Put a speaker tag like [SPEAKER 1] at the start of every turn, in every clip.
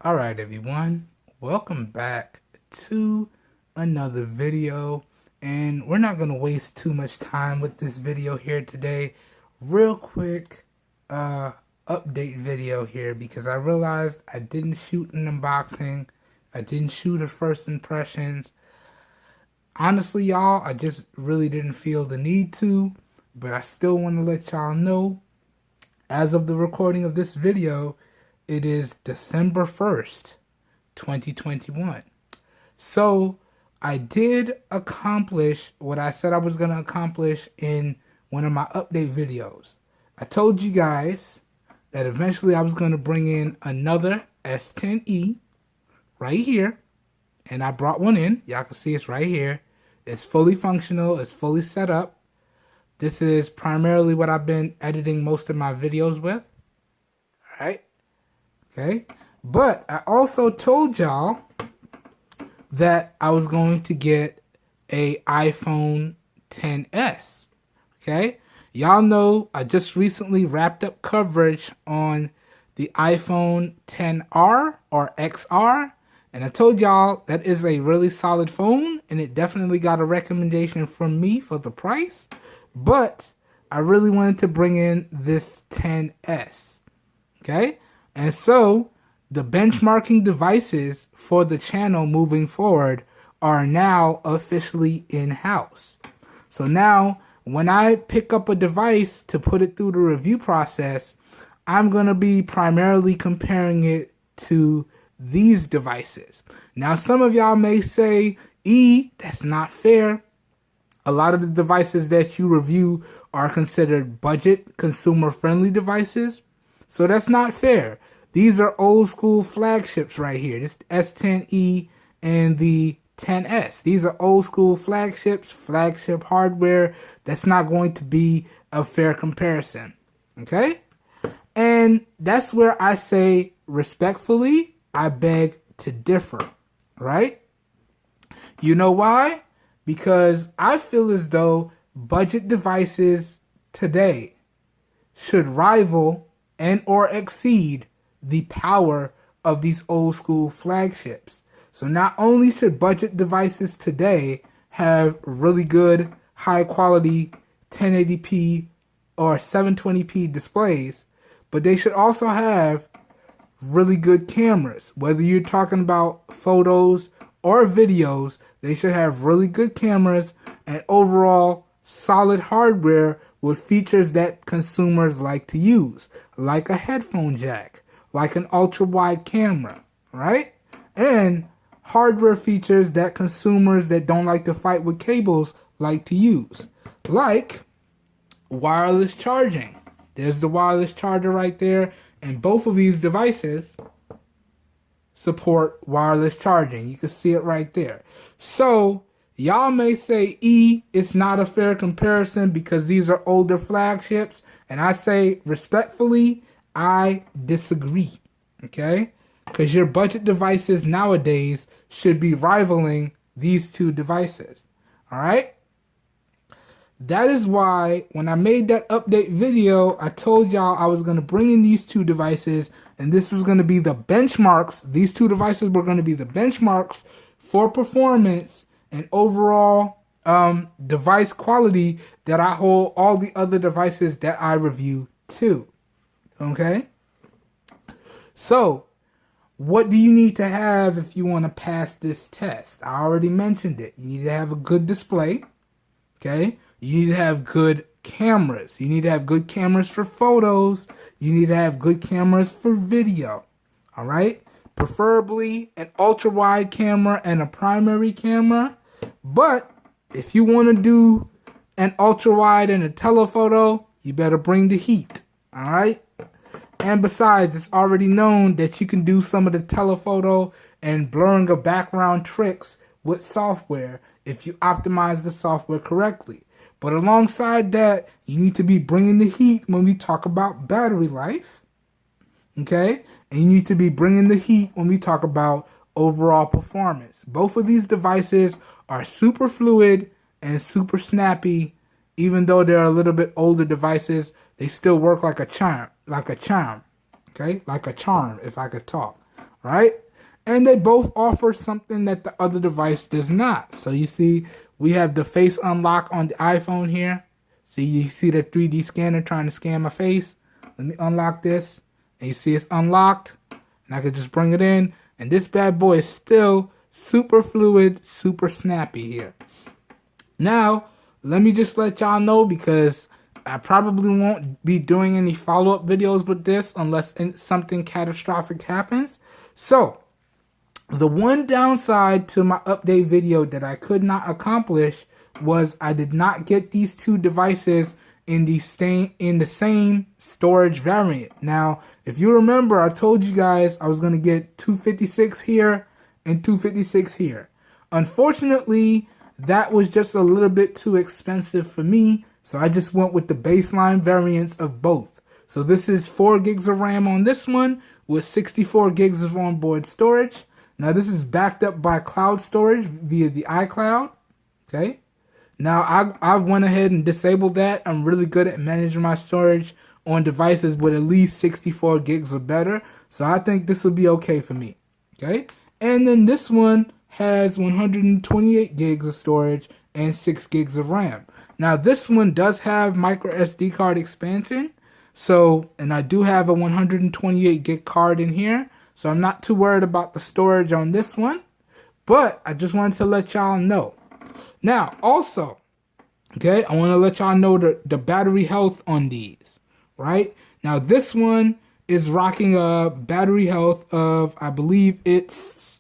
[SPEAKER 1] Alright everyone, welcome back to another video, and we're not going to waste too much time with this video here today. Real quick update video here because I realized I didn't shoot an unboxing, I didn't shoot a first impressions. Honestly y'all, I just really didn't feel the need to, but I still want to let y'all know, as of the recording of this video, it is December 1st, 2021. So I did accomplish what I said I was going to accomplish in one of my update videos. I told you guys that eventually I was going to bring in another S10e right here. And I brought one in. Y'all can see it's right here. It's fully functional. It's fully set up. This is primarily what I've been editing most of my videos with. All right. Okay, but I also told y'all that I was going to get a iPhone XS. Okay, y'all know I just recently wrapped up coverage on the iPhone XR or XR, and I told y'all that is a really solid phone, and it definitely got a recommendation from me for the price. But I really wanted to bring in this XS. Okay. And so, the benchmarking devices for the channel moving forward are now officially in-house. So now, when I pick up a device to put it through the review process, I'm going to be primarily comparing it to these devices. Now, some of y'all may say, that's not fair. A lot of the devices that you review are considered budget, consumer-friendly devices. So that's not fair. These are old school flagships right here. This S10e and the XS. These are old school flagships, flagship hardware. That's not going to be a fair comparison. Okay? And that's where I say, respectfully, I beg to differ. Right? You know why? Because I feel as though budget devices today should rival and or exceed the power of these old school flagships. So not only should budget devices today have really good high quality 1080p or 720p displays, but they should also have really good cameras. Whether you're talking about photos or videos, they should have really good cameras and overall solid hardware with features that consumers like to use, like a headphone jack, like an ultra-wide camera, right? And hardware features that consumers that don't like to fight with cables like to use, like wireless charging. There's the wireless charger right there, and both of these devices support wireless charging. You can see it right there. So y'all may say, it's not a fair comparison because these are older flagships. And I say, respectfully, I disagree. Okay? Because your budget devices nowadays should be rivaling these two devices. Alright? That is why when I made that update video, I told y'all I was going to bring in these two devices. And this was going to be the benchmarks. These two devices were going to be the benchmarks for performance and overall device quality that I hold all the other devices that I review to. Okay? So, what do you need to have if you want to pass this test? I already mentioned it. You need to have a good display. Okay? You need to have good cameras. You need to have good cameras for photos. You need to have good cameras for video. Alright? Preferably an ultra-wide camera and a primary camera. But if you want to do an ultra-wide and a telephoto, you better bring the heat. Alright? And besides, it's already known that you can do some of the telephoto and blurring of background tricks with software if you optimize the software correctly. But alongside that, you need to be bringing the heat when we talk about battery life. Okay? And you need to be bringing the heat when we talk about overall performance. Both of these devices are super fluid and super snappy. Even though they're a little bit older devices, they still work like a charm. Okay? Like a charm, if I could talk. right? And they both offer something that the other device does not. So you see, we have the face unlock on the iPhone here. So you see the 3D scanner trying to scan my face. Let me unlock this. And you see it's unlocked. And I can just bring it in. And this bad boy is still super fluid, super snappy here. Now, let me just let y'all know, because I probably won't be doing any follow-up videos with this unless something catastrophic happens. So, the one downside to my update video that I could not accomplish was I did not get these two devices in the same storage variant. Now, if you remember, I told you guys I was going to get 256 here and 256 here. Unfortunately, that was just a little bit too expensive for me, so I just went with the baseline variants of both. So this is 4 gigs of RAM on this one with 64 gigs of onboard storage. Now this is backed up by cloud storage via the iCloud. Okay. Now I went ahead and disabled that. I'm really good at managing my storage on devices with at least 64 gigs or better. So I think this will be okay for me. Okay. And then this one has 128 gigs of storage and 6 gigs of RAM. Now this one does have micro SD card expansion. So, and I do have a 128 gig card in here. So I'm not too worried about the storage on this one. But I just wanted to let y'all know. Now, also, okay, I want to let y'all know the battery health on these, right? Now, this one is rocking a battery health of, I believe it's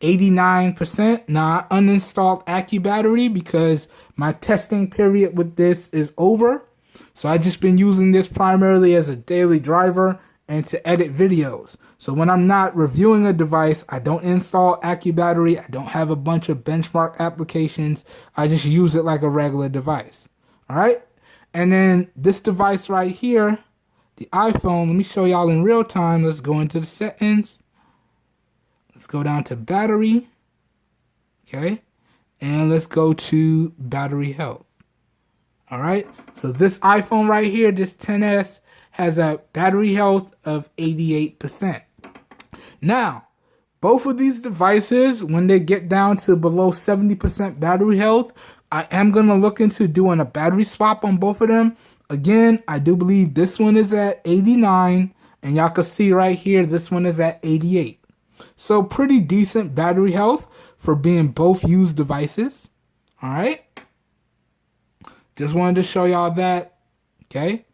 [SPEAKER 1] 89%. Now, I uninstalled AccuBattery because my testing period with this is over. So I've just been using this primarily as a daily driver and to edit videos. So when I'm not reviewing a device, I don't install AccuBattery. I don't have a bunch of benchmark applications. I just use it like a regular device. All right. And then this device right here, the iPhone, let me show y'all in real time. Let's go into the settings. Let's go down to battery. Okay. And let's go to battery health. All right. So this iPhone right here, this XS, has a battery health of 88%. Now, both of these devices, when they get down to below 70% battery health, I am going to look into doing a battery swap on both of them. Again, I do believe this one is at 89, and y'all can see right here, this one is at 88. So pretty decent battery health for being both used devices. All right. Just wanted to show y'all that. Okay.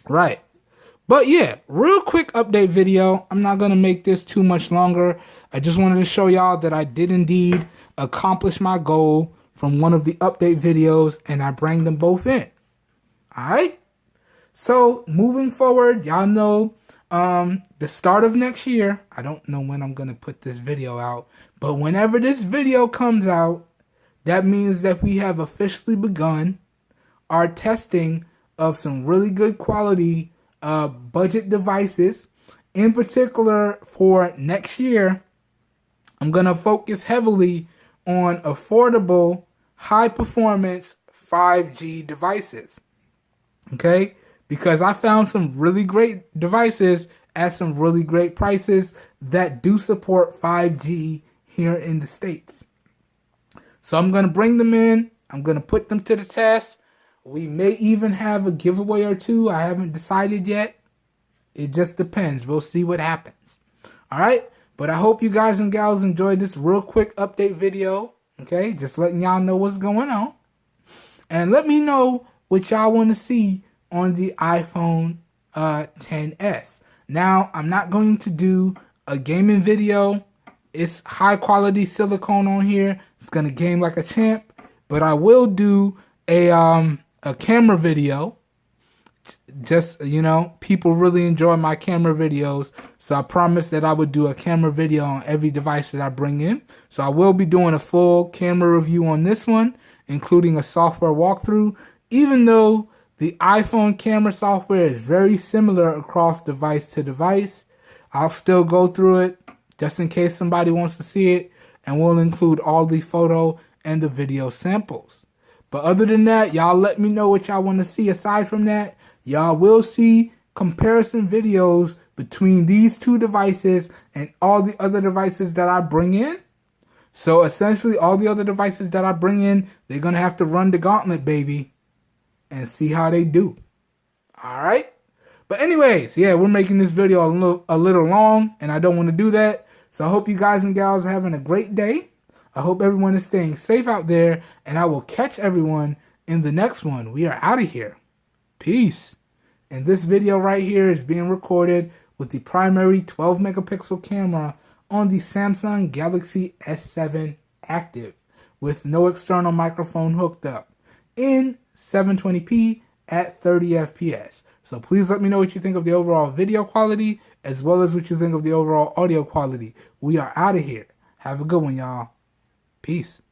[SPEAKER 1] Right. But yeah, real quick update video. I'm not going to make this too much longer. I just wanted to show y'all that I did indeed accomplish my goal from one of the update videos, and I bring them both in. Alright? So, moving forward, y'all know the start of next year, I don't know when I'm going to put this video out, but whenever this video comes out, that means that we have officially begun our testing of some really good quality budget devices. In particular, for next year, I'm going to focus heavily on affordable, high-performance 5G devices. Okay? Because I found some really great devices at some really great prices that do support 5G here in the States. So I'm going to bring them in. I'm going to put them to the test. We may even have a giveaway or two. I haven't decided yet. It just depends. We'll see what happens. All right? But I hope you guys and gals enjoyed this real quick update video. Okay? Just letting y'all know what's going on. And let me know what y'all want to see on the iPhone XS. Now, I'm not going to do a gaming video. It's high quality silicone on here. It's going to game like a champ. But I will do a camera video. Just, you know, people really enjoy my camera videos. So I promised that I would do a camera video on every device that I bring in. So I will be doing a full camera review on this one, including a software walkthrough. Even though the iPhone camera software is very similar across device to device, I'll still go through it just in case somebody wants to see it. And we'll include all the photo and the video samples. But other than that, y'all let me know what y'all want to see. Aside from that, y'all will see comparison videos between these two devices and all the other devices that I bring in. So essentially all the other devices that I bring in, they're going to have to run the gauntlet, baby, and see how they do. All right. But anyways, yeah, we're making this video a little long, and I don't want to do that. So I hope you guys and gals are having a great day. I hope everyone is staying safe out there, and I will catch everyone in the next one. We are out of here. Peace. And this video right here is being recorded with the primary 12 megapixel camera on the Samsung Galaxy S7 Active with no external microphone hooked up in 720p at 30 FPS. So please let me know what you think of the overall video quality as well as what you think of the overall audio quality. We are out of here. Have a good one, y'all. Peace.